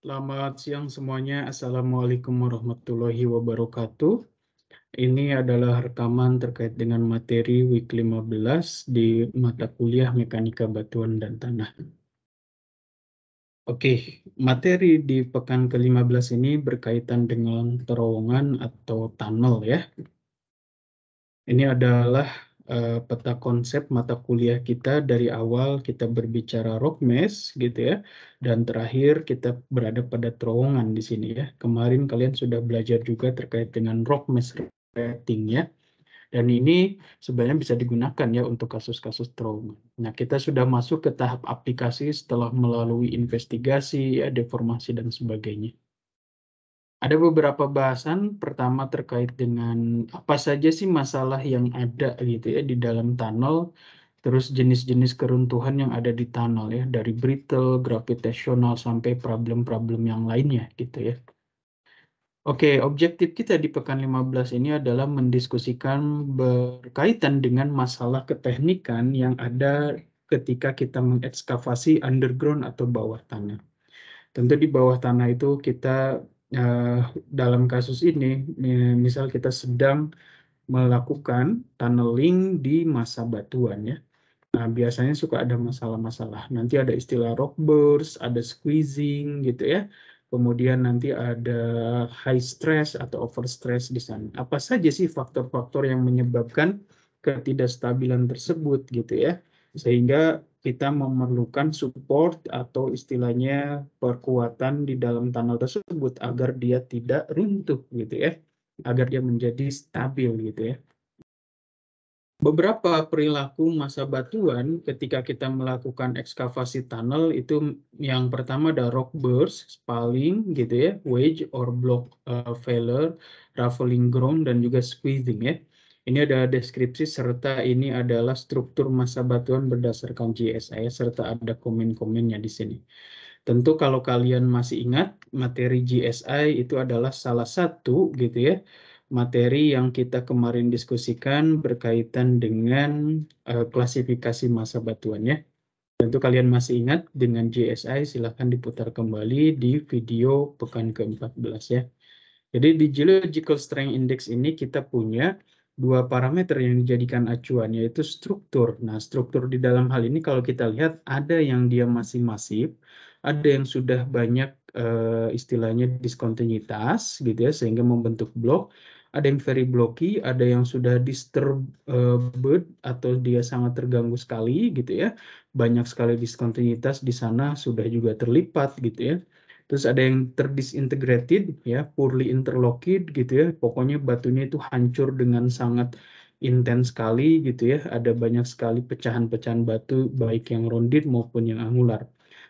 Selamat siang semuanya. Assalamualaikum warahmatullahi wabarakatuh. Ini adalah rekaman terkait dengan materi week 15 di mata kuliah Mekanika Batuan dan Tanah. Oke, materi di pekan ke-15 ini berkaitan dengan terowongan atau tunnel ya. Ini adalah peta konsep mata kuliah kita dari awal kita berbicara rock mesh gitu ya, dan terakhir kita berada pada terowongan di sini ya. Kemarin kalian sudah belajar juga terkait dengan rock mesh rating ya, dan ini sebenarnya bisa digunakan ya untuk kasus-kasus terowongan. Nah, kita sudah masuk ke tahap aplikasi setelah melalui investigasi, ya, deformasi dan sebagainya. Ada beberapa bahasan, pertama terkait dengan apa saja sih masalah yang ada gitu ya di dalam tunnel, terus jenis-jenis keruntuhan yang ada di tunnel ya, dari brittle, gravitasional, sampai problem-problem yang lainnya gitu ya. Oke, objektif kita di pekan 15 ini adalah mendiskusikan berkaitan dengan masalah keteknikan yang ada ketika kita mengekskavasi underground atau bawah tanah. Tentu di bawah tanah itu kita eh, dalam kasus ini, misal kita sedang melakukan tunneling di masa batuan ya. Nah, biasanya suka ada masalah-masalah. Nanti ada istilah rock burst, ada squeezing gitu ya. Kemudian nanti ada high stress atau over stress di sana. Apa saja sih faktor-faktor yang menyebabkan ketidakstabilan tersebut gitu ya. Sehingga kita memerlukan support atau istilahnya perkuatan di dalam tunnel tersebut agar dia tidak runtuh gitu ya. Agar dia menjadi stabil gitu ya. Beberapa perilaku masa batuan ketika kita melakukan ekskavasi tunnel itu yang pertama ada rock burst, spalling gitu ya, wedge or block failure, raffling ground dan juga squeezing ya. Ini ada deskripsi serta ini adalah struktur masa batuan berdasarkan GSI serta ada komen-komennya di sini. Tentu kalau kalian masih ingat materi GSI itu adalah salah satu gitu ya materi yang kita kemarin diskusikan berkaitan dengan klasifikasi massa batuannya. Tentu kalian masih ingat dengan GSI, silahkan diputar kembali di video pekan ke-14 ya. Jadi di Geological Strength Index ini kita punya dua parameter yang dijadikan acuan, yaitu struktur. Nah, struktur di dalam hal ini kalau kita lihat ada yang dia masih masif, ada yang sudah banyak istilahnya diskontinuitas gitu ya, sehingga membentuk blok. Ada yang very blocky, ada yang sudah disturbed atau dia sangat terganggu sekali gitu ya. Banyak sekali diskontinuitas di sana sudah juga terlipat gitu ya. Terus ada yang terdisintegrated, ya, poorly interlocked gitu ya. Pokoknya batunya itu hancur dengan sangat intens sekali gitu ya. Ada banyak sekali pecahan-pecahan batu, baik yang rounded maupun yang angular.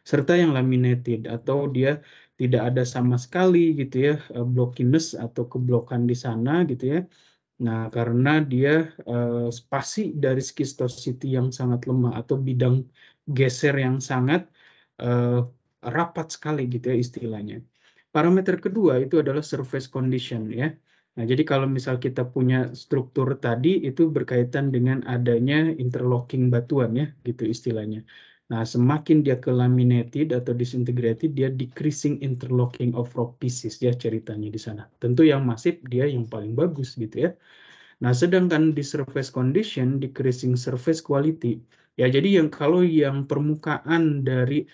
Serta yang laminated atau dia tidak ada sama sekali gitu ya, blockiness atau keblokan di sana gitu ya. Nah, karena dia spasi dari schistosity yang sangat lemah atau bidang geser yang sangat eh, rapat sekali gitu ya istilahnya. Parameter kedua itu adalah surface condition ya. Nah, jadi kalau misal kita punya struktur tadi itu berkaitan dengan adanya interlocking batuan ya gitu istilahnya. Nah, semakin dia ke laminated atau disintegrated, dia decreasing interlocking of rock pieces ya ceritanya di sana. Tentu yang masif dia yang paling bagus gitu ya. Nah, sedangkan di surface condition, decreasing surface quality, ya jadi yang kalau yang permukaan dari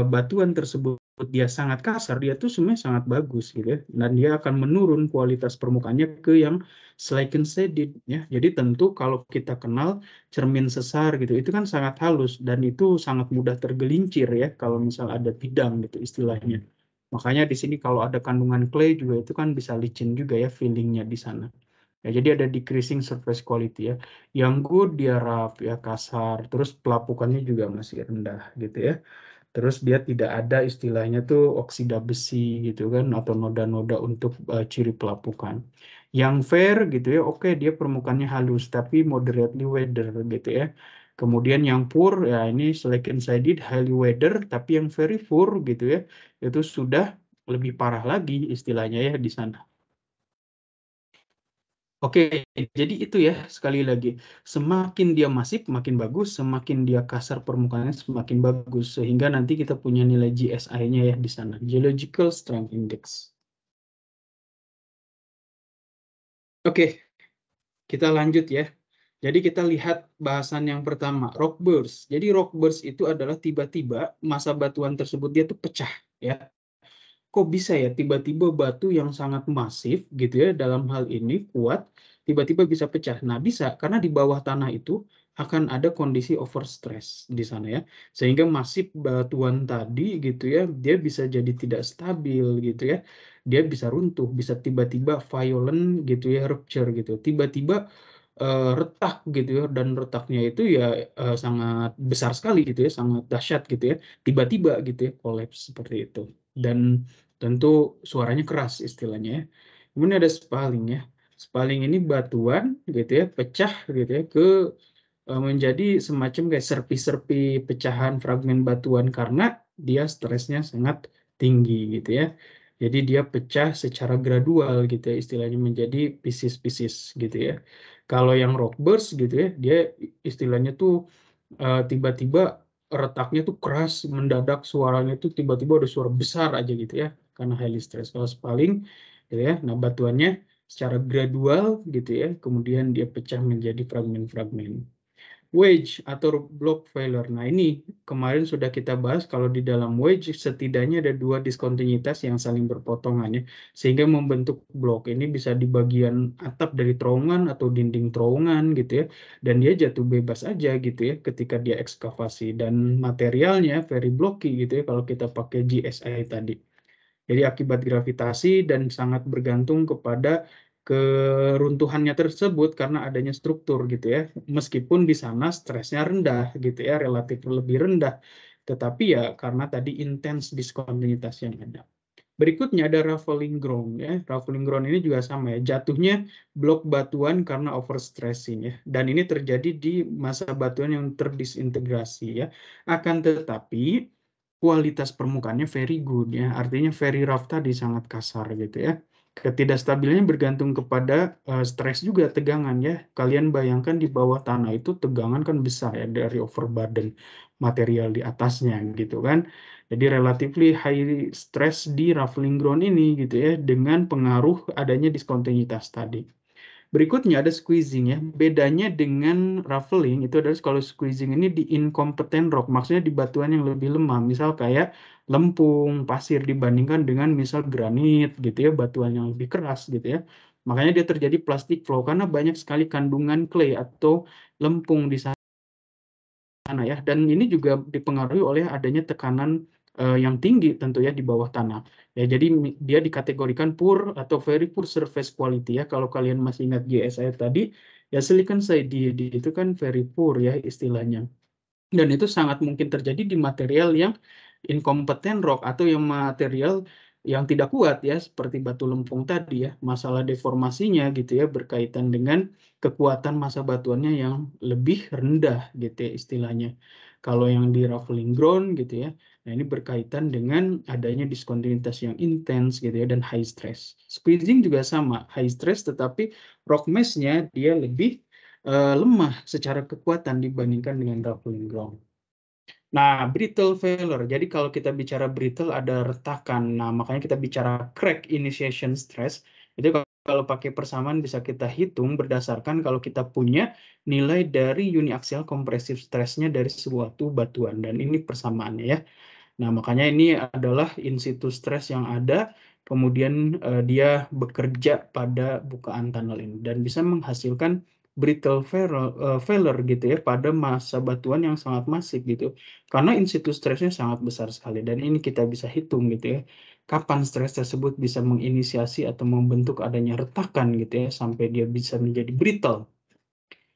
batuan tersebut dia sangat kasar, dia tuh sebenarnya sangat bagus gitu ya, dan dia akan menurun kualitas permukaannya ke yang slickened shaded ya. Jadi tentu kalau kita kenal cermin sesar gitu, itu kan sangat halus dan itu sangat mudah tergelincir ya kalau misal ada bidang gitu istilahnya. Makanya di sini kalau ada kandungan clay juga itu kan bisa licin juga ya feelingnya di sana. Ya, jadi ada decreasing surface quality ya. Yang good dia rough ya kasar, terus pelapukannya juga masih rendah gitu ya. Terus dia tidak ada istilahnya tuh oksida besi gitu kan atau noda-noda untuk ciri pelapukan. Yang fair gitu ya, oke dia permukaannya halus tapi moderately weathered gitu ya. Kemudian yang poor ya ini slickened sided highly weathered tapi yang very poor gitu ya, itu sudah lebih parah lagi istilahnya ya di sana. Oke, jadi itu ya sekali lagi, semakin dia masif makin bagus, semakin dia kasar permukaannya semakin bagus, sehingga nanti kita punya nilai GSI-nya ya di sana, Geological Strength Index. Oke, kita lanjut ya. Jadi kita lihat bahasan yang pertama, rock burst. Jadi rock burst itu adalah tiba-tiba massa batuan tersebut dia tuh pecah ya. Kok bisa ya tiba-tiba batu yang sangat masif gitu ya dalam hal ini kuat tiba-tiba bisa pecah. Nah, bisa karena di bawah tanah itu akan ada kondisi overstress di sana ya. Sehingga masif batuan tadi gitu ya, dia bisa jadi tidak stabil gitu ya. Dia bisa runtuh, bisa tiba-tiba violent gitu ya, rupture gitu. Tiba-tiba retak gitu ya, dan retaknya itu ya sangat besar sekali gitu ya, sangat dahsyat gitu ya, tiba-tiba gitu ya, collapse seperti itu. Dan tentu suaranya keras istilahnya ya. Kemudian ada spaling ya. Spaling ini batuan gitu ya, pecah gitu ya ke menjadi semacam kayak serpi-serpi pecahan fragmen batuan karena dia stresnya sangat tinggi gitu ya. Jadi dia pecah secara gradual gitu ya, istilahnya menjadi pieces-pieces gitu ya. Kalau yang rock burst gitu ya, dia istilahnya tuh tiba-tiba retaknya tuh keras, mendadak suaranya tuh tiba-tiba ada suara besar aja gitu ya, karena highly stress. Kalau spaling gitu ya, nah batuannya secara gradual gitu ya, kemudian dia pecah menjadi fragmen-fragmen. Wedge atau block failure. Nah, ini kemarin sudah kita bahas kalau di dalam wedge setidaknya ada dua diskontinuitas yang saling berpotongan ya, sehingga membentuk blok. Ini bisa di bagian atap dari terowongan atau dinding terowongan gitu ya, dan dia jatuh bebas aja gitu ya ketika dia ekskavasi, dan materialnya very blocky gitu ya kalau kita pakai GSI tadi. Jadi akibat gravitasi dan sangat bergantung kepada keruntuhannya tersebut karena adanya struktur gitu ya. Meskipun di sana stresnya rendah gitu ya, relatif lebih rendah. Tetapi ya karena tadi intens diskontinuitas yang ada. Berikutnya ada raffling ground ya. Raffling ground ini juga sama ya. Jatuhnya blok batuan karena overstressing ya. Dan ini terjadi di massa batuan yang terdisintegrasi ya. Akan tetapi kualitas permukaannya very good ya. Artinya very rough tadi sangat kasar gitu ya. Ketidakstabilannya bergantung kepada stres juga, tegangan ya. Kalian bayangkan di bawah tanah itu tegangan kan besar ya dari overburden material di atasnya gitu kan. Jadi relatively high stress di raffling ground ini gitu ya, dengan pengaruh adanya diskontinuitas tadi. Berikutnya ada squeezing ya. Bedanya dengan raffling itu adalah kalau squeezing ini di incompetent rock, maksudnya di batuan yang lebih lemah, misal kayak lempung, pasir dibandingkan dengan misal granit gitu ya, batuan yang lebih keras gitu ya. Makanya dia terjadi plastic flow karena banyak sekali kandungan clay atau lempung di sana ya, dan ini juga dipengaruhi oleh adanya tekanan yang tinggi tentu ya di bawah tanah ya. Jadi dia dikategorikan poor atau very poor surface quality ya. Kalau kalian masih ingat GSI tadi ya, silicon seidi itu kan very poor ya istilahnya, dan itu sangat mungkin terjadi di material yang inkompeten rock atau yang material yang tidak kuat ya, seperti batu lempung tadi ya. Masalah deformasinya gitu ya berkaitan dengan kekuatan massa batuannya yang lebih rendah gitu ya istilahnya. Kalau yang di raffling ground gitu ya, nah ini berkaitan dengan adanya diskontinuitas yang intens gitu ya dan high stress. Squeezing juga sama, high stress tetapi rock mass-nya dia lebih lemah secara kekuatan dibandingkan dengan raffling ground. Nah, brittle failure. Jadi kalau kita bicara brittle ada retakan. Nah, makanya kita bicara crack initiation stress. Itu kalau pakai persamaan bisa kita hitung berdasarkan kalau kita punya nilai dari uniaxial compressive stress-nya dari suatu batuan. Dan ini persamaannya ya. Nah, makanya ini adalah in situ stress yang ada, kemudian dia bekerja pada bukaan tunnel ini dan bisa menghasilkan brittle failure gitu ya pada massa batuan yang sangat masif gitu. Karena in situ stressnya sangat besar sekali, dan ini kita bisa hitung gitu ya. Kapan stres tersebut bisa menginisiasi atau membentuk adanya retakan gitu ya sampai dia bisa menjadi brittle.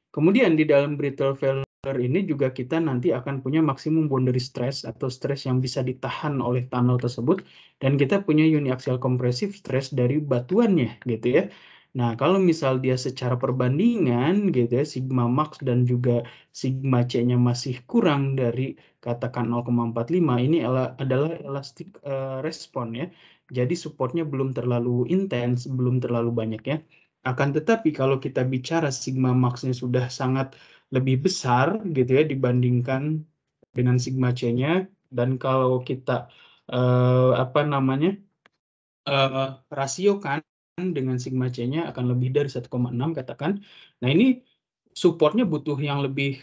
Kemudian di dalam brittle failure ini juga kita nanti akan punya maksimum boundary stress atau stres yang bisa ditahan oleh tunnel tersebut, dan kita punya uniaxial compressive stress dari batuannya gitu ya. Nah, kalau misal dia secara perbandingan gitu ya, sigma max dan juga sigma C-nya masih kurang dari katakan 0,45, ini adalah elastic respon ya. Jadi supportnya belum terlalu intens, belum terlalu banyak ya. Akan tetapi kalau kita bicara sigma max-nya sudah sangat lebih besar gitu ya dibandingkan dengan sigma C-nya, dan kalau kita apa namanya rasiokan dengan sigma C-nya akan lebih dari 1,6 katakan. Nah, ini supportnya butuh yang lebih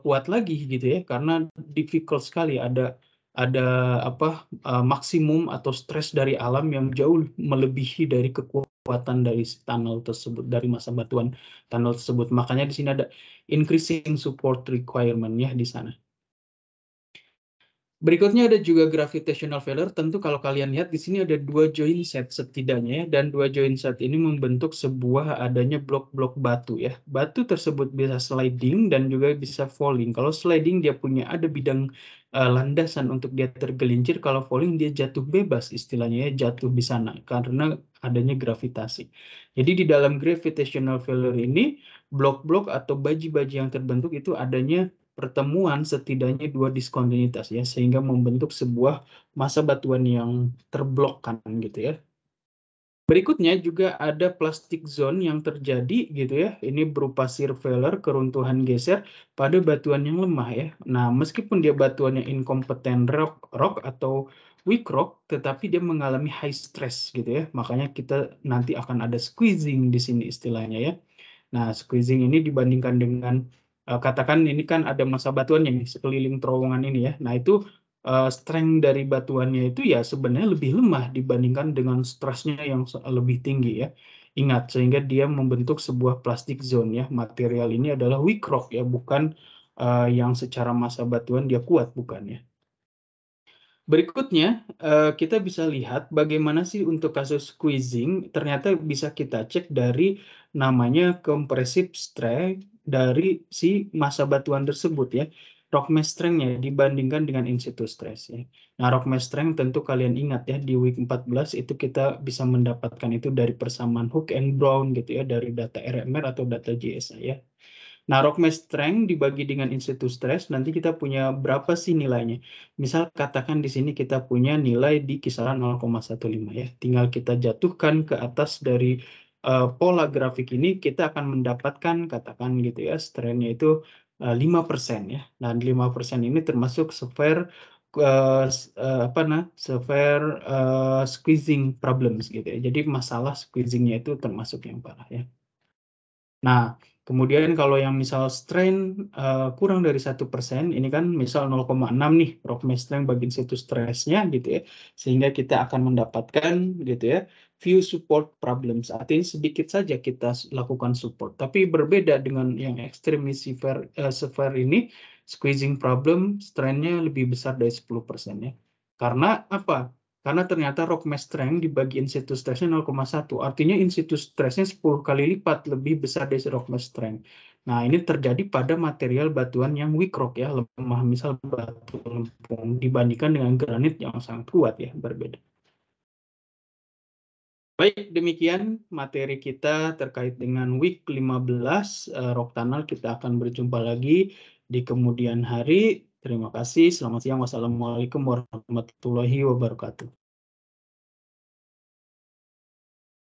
kuat lagi gitu ya, karena difficult sekali ada apa maksimum atau stres dari alam yang jauh melebihi dari kekuatan dari tunnel tersebut, dari massa batuan tunnel tersebut. Makanya di sini ada increasing support requirement ya di sana. Berikutnya ada juga gravitational failure. Tentu kalau kalian lihat di sini ada dua joint set setidaknya ya, dan dua joint set ini membentuk sebuah adanya blok-blok batu ya. Batu tersebut bisa sliding dan juga bisa falling. Kalau sliding dia punya ada bidang landasan untuk dia tergelincir. Kalau falling dia jatuh bebas istilahnya ya, jatuh di sana karena adanya gravitasi. Jadi di dalam gravitational failure ini blok-blok atau baji-baji yang terbentuk itu adanya pertemuan setidaknya dua diskontinuitas ya, sehingga membentuk sebuah massa batuan yang terblokkan gitu ya. Berikutnya juga ada plastic zone yang terjadi gitu ya. Ini berupa shear failure, keruntuhan geser pada batuan yang lemah ya. Nah, meskipun dia batuannya incompetent rock atau weak rock, tetapi dia mengalami high stress gitu ya. Makanya kita nanti akan ada squeezing di sini istilahnya ya. Nah, squeezing ini dibandingkan dengan katakan ini kan ada massa batuannya nih sekeliling terowongan ini ya. Nah, itu strength dari batuannya itu ya sebenarnya lebih lemah dibandingkan dengan stresnya yang lebih tinggi ya. Ingat, sehingga dia membentuk sebuah plastic zone ya. Material ini adalah weak rock ya, bukan yang secara massa batuan dia kuat, bukan ya. Berikutnya, kita bisa lihat bagaimana sih untuk kasus squeezing, ternyata bisa kita cek dari namanya compressive strength dari si massa batuan tersebut ya. Rock mass strength-nya dibandingkan dengan in situ stress ya. Nah, rock mass strength tentu kalian ingat ya, di week 14 itu kita bisa mendapatkan itu dari persamaan Hook and Brown gitu ya, dari data RMR atau data JSA ya. Nah, rock mass strength dibagi dengan in situ stress, nanti kita punya berapa sih nilainya. Misal katakan di sini kita punya nilai di kisaran 0,15 ya. Tinggal kita jatuhkan ke atas dari pola grafik ini, kita akan mendapatkan katakan gitu ya, strength-nya itu 5% ya. Dan 5% ini termasuk severe severe squeezing problems gitu ya. Jadi masalah squeezingnya itu termasuk yang parah ya. Nah, kemudian kalau yang misal strain kurang dari 1%, ini kan misal 0,6 nih, rock mass strength bagi situ stresnya gitu ya, sehingga kita akan mendapatkan gitu ya, few support problems. Artinya sedikit saja kita lakukan support, tapi berbeda dengan yang extremely severe ini, squeezing problem, strainnya lebih besar dari 10% ya. Karena apa? Karena ternyata rock mass strength dibagi in situ stressnya 0,1. Artinya in situ stressnya 10 kali lipat lebih besar dari rock mass strength. Nah, ini terjadi pada material batuan yang weak rock ya, lemah, misal batu lempung dibandingkan dengan granit yang sangat kuat ya, berbeda. Baik, demikian materi kita terkait dengan week 15 Rock Tunnel. Kita akan berjumpa lagi di kemudian hari. Terima kasih. Selamat siang. Wassalamualaikum warahmatullahi wabarakatuh.